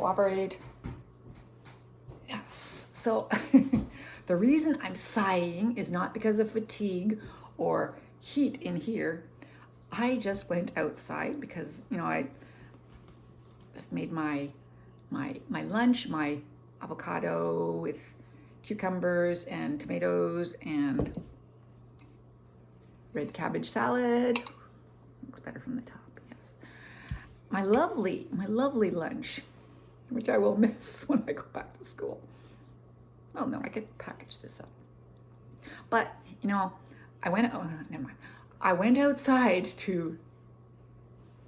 cooperate. Yes. So the reason I'm sighing is not because of fatigue or heat in here. I just went outside because, I just made my lunch, my avocado with cucumbers and tomatoes and red cabbage salad. Looks better from the top, yes. My lovely lunch, which I will miss when I go back to school. Oh no, I could package this up. But, never mind. I went outside to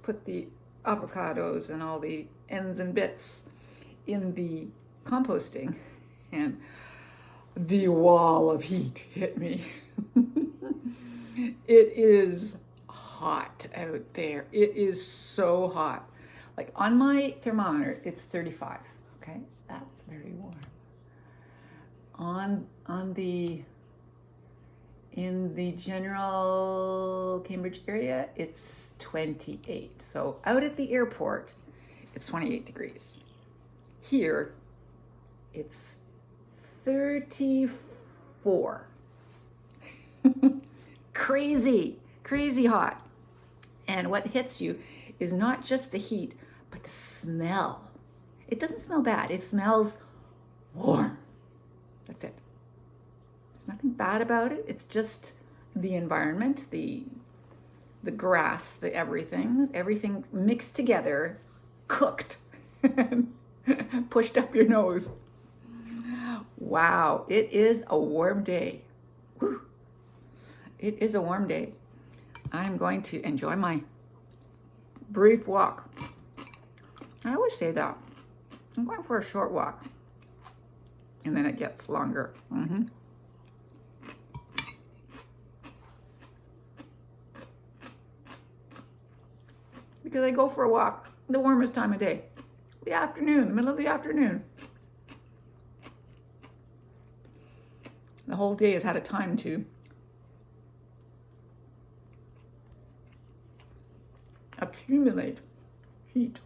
put the avocados and all the ends and bits in the composting, and the wall of heat hit me. It is hot out there. It is so hot. Like on my thermometer, it's 35. Okay, that's very warm. In the general Cambridge area, it's 28. So out at the airport, it's 28 degrees. Here, it's 34. Crazy hot. And what hits you is not just the heat, but the smell. It doesn't smell bad. It smells warm. That's it. There's nothing bad about it. It's just the environment, the grass, the everything mixed together, cooked, pushed up your nose. Wow, it is a warm day. Whew. It is a warm day. I'm going to enjoy my brief walk. I always say that. I'm going for a short walk. And then it gets longer. Because I go for a walk the warmest time of day. The afternoon, the middle of the afternoon. The whole day has had a time to accumulate heat.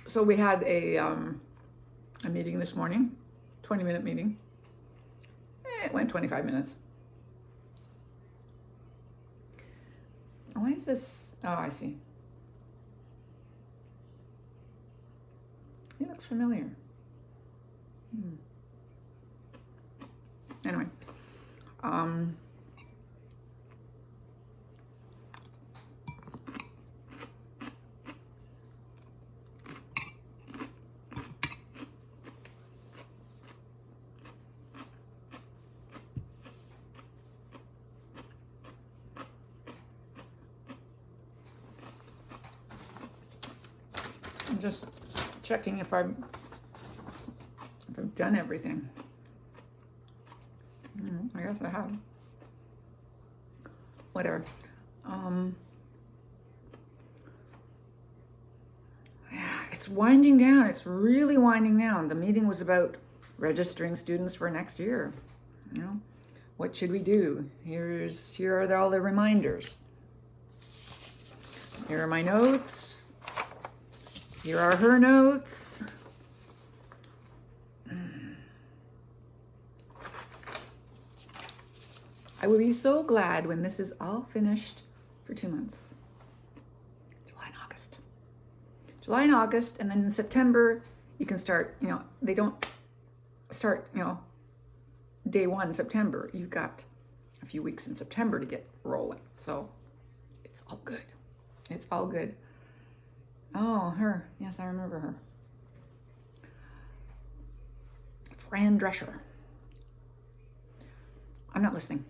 So we had a meeting this morning, 20-minute meeting. It went 25 minutes. Why is this? Oh, I see. It looks familiar. Anyway, I'm just checking if I've done everything. I guess I have. Whatever. Yeah, it's winding down. It's really winding down. The meeting was about registering students for next year. What should we do? Here are all the reminders. Here are my notes. Here are her notes. I will be so glad when this is all finished for 2 months. July and August, and then in September, you can start, they don't start, day 1 September. You've got a few weeks in September to get rolling. So it's all good. It's all good. Oh, her. Yes, I remember her. Fran Drescher. I'm not listening.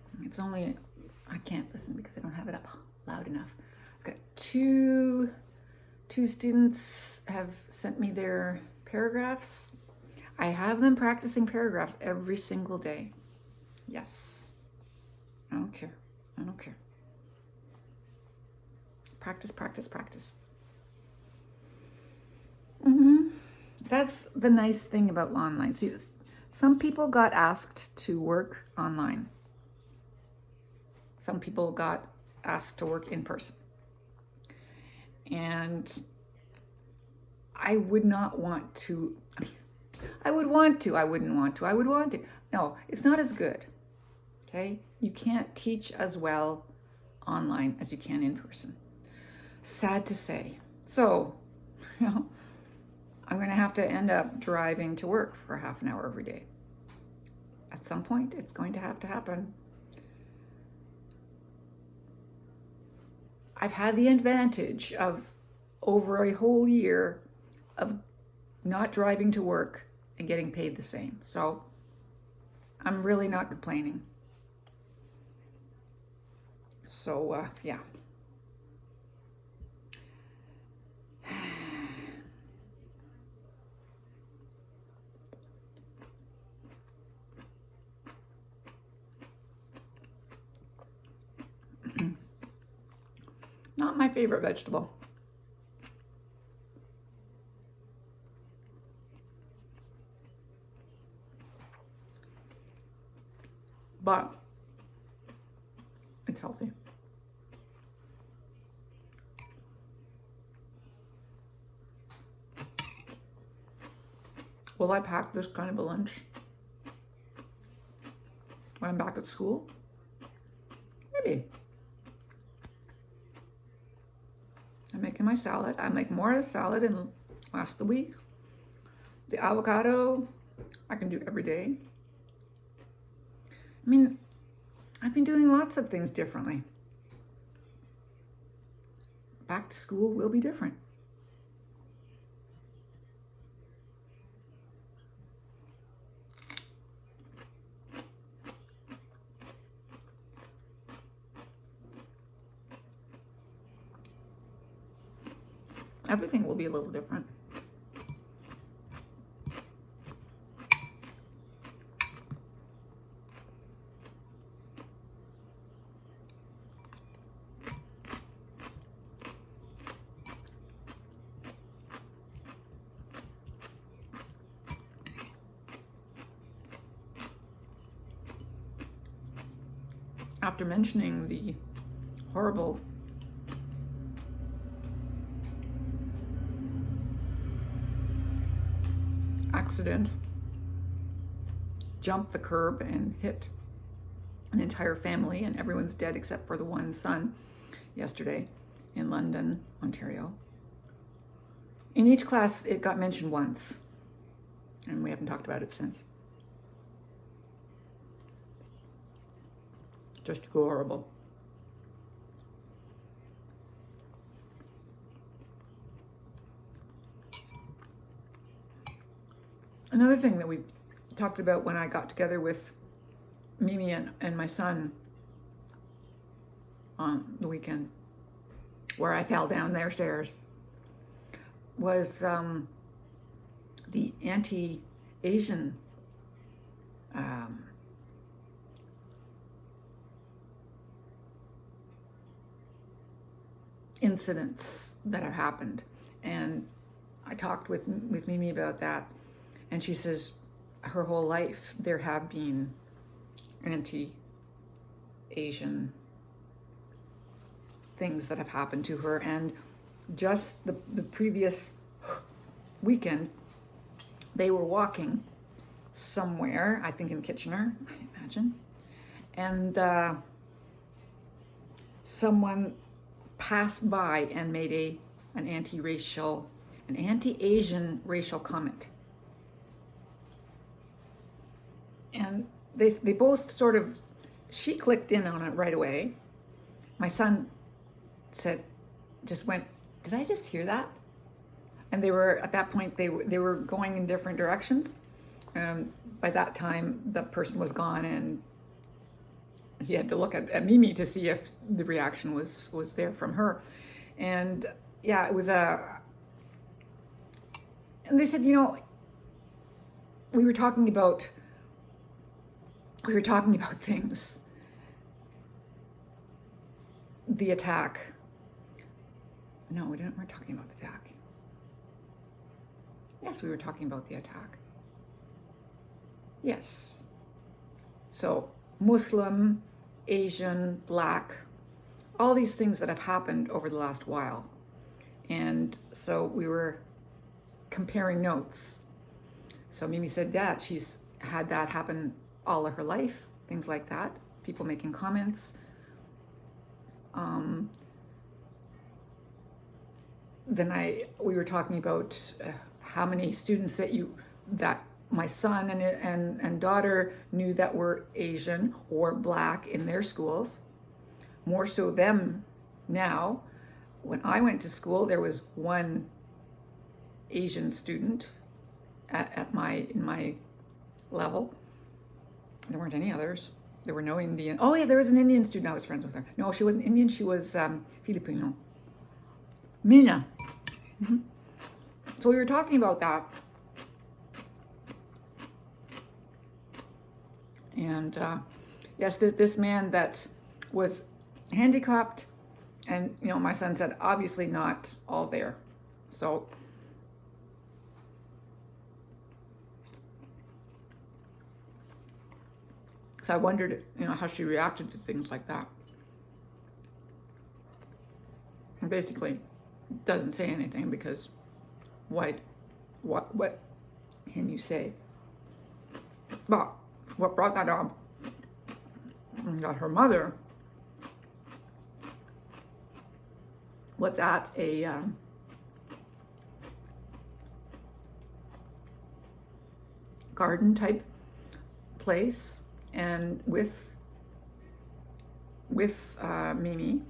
I can't listen because I don't have it up loud enough. I've got two students have sent me their paragraphs. I have them practicing paragraphs every single day. Yes. I don't care. Practice. That's the nice thing about online. See, some people got asked to work online. Some people got asked to work in person. And I would not want to, I would want to, I wouldn't want to, I would want to. No, it's not as good, okay? You can't teach as well online as you can in person. Sad to say. So, I'm going to have to end up driving to work for half an hour every day. At some point, it's going to have to happen. I've had the advantage of over a whole year of not driving to work and getting paid the same. So I'm really not complaining. So, yeah. Not my favorite vegetable. But it's healthy. Will I pack this kind of a lunch when I'm back at school? Maybe. I'm making my salad. I make more salad and last the week. The avocado, I can do every day. I mean, I've been doing lots of things differently. Back to school will be different. Everything will be a little different. After mentioning the horrible accident, jumped the curb and hit an entire family, and everyone's dead except for the one son yesterday in London, Ontario. In each class, it got mentioned once, and we haven't talked about it since. Just horrible. Another thing that we talked about when I got together with Mimi and my son on the weekend, where I fell down their stairs, was the anti-Asian incidents that have happened. And I talked with Mimi about that, and she says her whole life there have been anti-Asian things that have happened to her. And just the previous weekend, they were walking somewhere, I think in Kitchener, I imagine, and someone passed by and made an anti-Asian racial comment. And they both sort of, she clicked in on it right away. My son said, just went, did I just hear that? And they were, at that point, they were going in different directions. By that time, the person was gone, and he had to look at Mimi to see if the reaction was there from her. And yeah, it was and they said, we were talking about things. The attack. No, we weren't talking about the attack. Yes, we were talking about the attack. Yes. So, Muslim, Asian, Black, all these things that have happened over the last while. And so we were comparing notes. So Mimi said that she's had that happen all of her life, things like that, people making comments. Then we were talking about how many students that my son and daughter knew that were Asian or Black in their schools. More so them now. When I went to school, there was one Asian student in my level. There weren't any others. There were no Indian. Oh yeah, there was an Indian student. I was friends with her. No, she wasn't Indian. She was Filipino. Mina. Mm-hmm. So we were talking about that. And yes, this man that was handicapped, and my son said obviously not all there. So I wondered, how she reacted to things like that. And basically doesn't say anything because what can you say? But what brought that up, that her mother was at a garden type place, and with Mimi,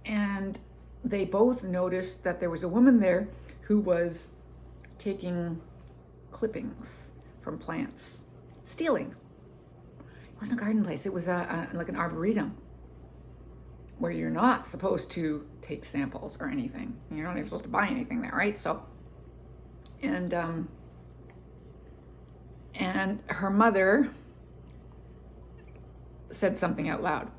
and they both noticed that there was a woman there who was taking clippings from plants, stealing. It wasn't a garden place, it was like an arboretum where you're not supposed to take samples or anything. You're not even supposed to buy anything there, right? So, and her mother said something out loud.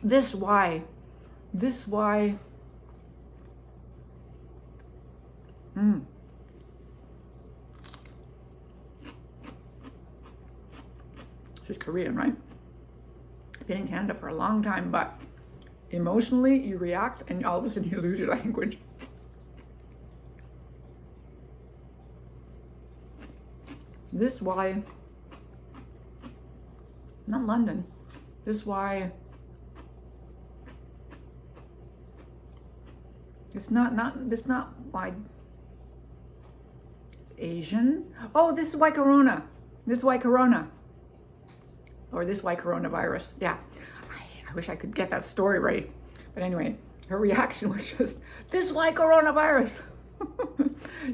This why she's Korean, right? Been in Canada for a long time, but emotionally you react and all of a sudden you lose your language. This why, not London, this why, it's not why it's Asian. Oh, this is why Corona. This is why Corona. Or this why coronavirus. Yeah. I wish I could get that story right. But anyway, her reaction was just, this is why coronavirus.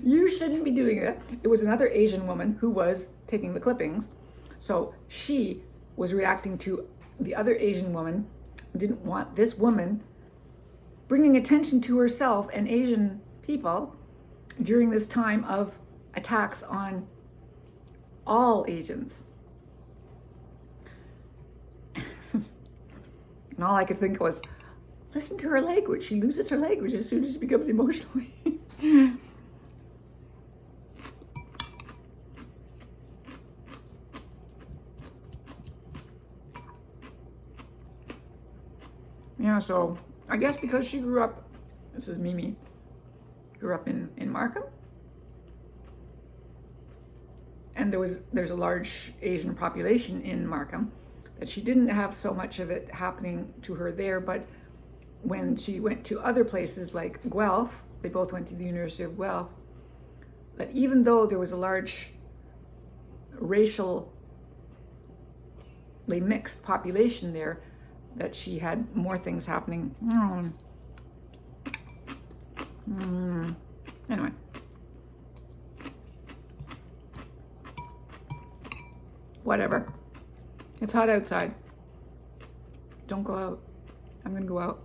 You shouldn't be doing it. It was another Asian woman who was taking the clippings. So she was reacting to the other Asian woman, didn't want this woman bringing attention to herself and Asian people during this time of attacks on all Asians. And all I could think was, listen to her language. She loses her language as soon as she becomes emotionally. Yeah, so I guess because she grew up, this is Mimi, grew up in Markham. And there's a large Asian population in Markham, that she didn't have so much of it happening to her there, but when she went to other places like Guelph, they both went to the University of Guelph, that even though there was a large racially mixed population there, that she had more things happening. Anyway. Whatever. It's hot outside. Don't go out. I'm gonna go out.